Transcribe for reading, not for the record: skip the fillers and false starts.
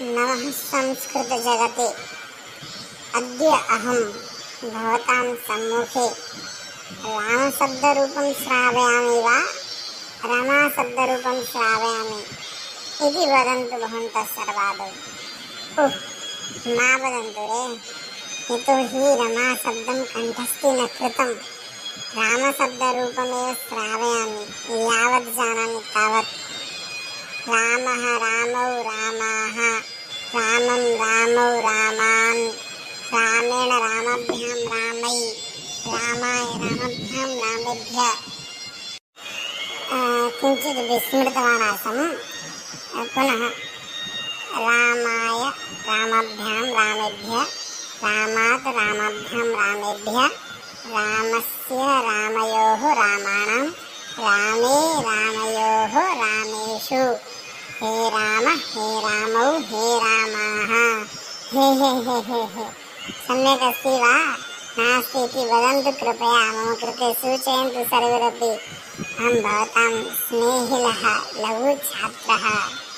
नमः संस्कृतजगते अद्य अहं भवतां सम्मुखे रामशब्दरूपं श्रावयामि वा रमाशब्दरूपं श्रावयामि इति वदन्तु भवन्तः सर्वादौ। मा वदन्तु रे, यतो हि रमाशब्दं कण्ठस्थी न कृतं। रामशब्दरूपमेव श्रावयामि यावत् जानामि तावत्। रामः रामौ रामाः, रामं रामौ रामान्, रामेण रामभ्यां रामै, रामाय रामभ्यां रामेभ्यः। किञ्चित् विस्मृतवान् आसम्। पुनः रामाय रामभ्यां रामेभ्यः, रामात् रामभ्यां रामेभ्यः, रामस्य रामयोः रामाणां, रामे रामयोः रामेषु, हे राम हे रामौ हे रामाः। हे हे हे हे हे सम्यक् अस्ति वा नास्ति इति वदन्तु कृपया। मम कृते सूचयन्तु सर्वैरपि। अहं भवतां स्नेहिलः लघुछात्रः।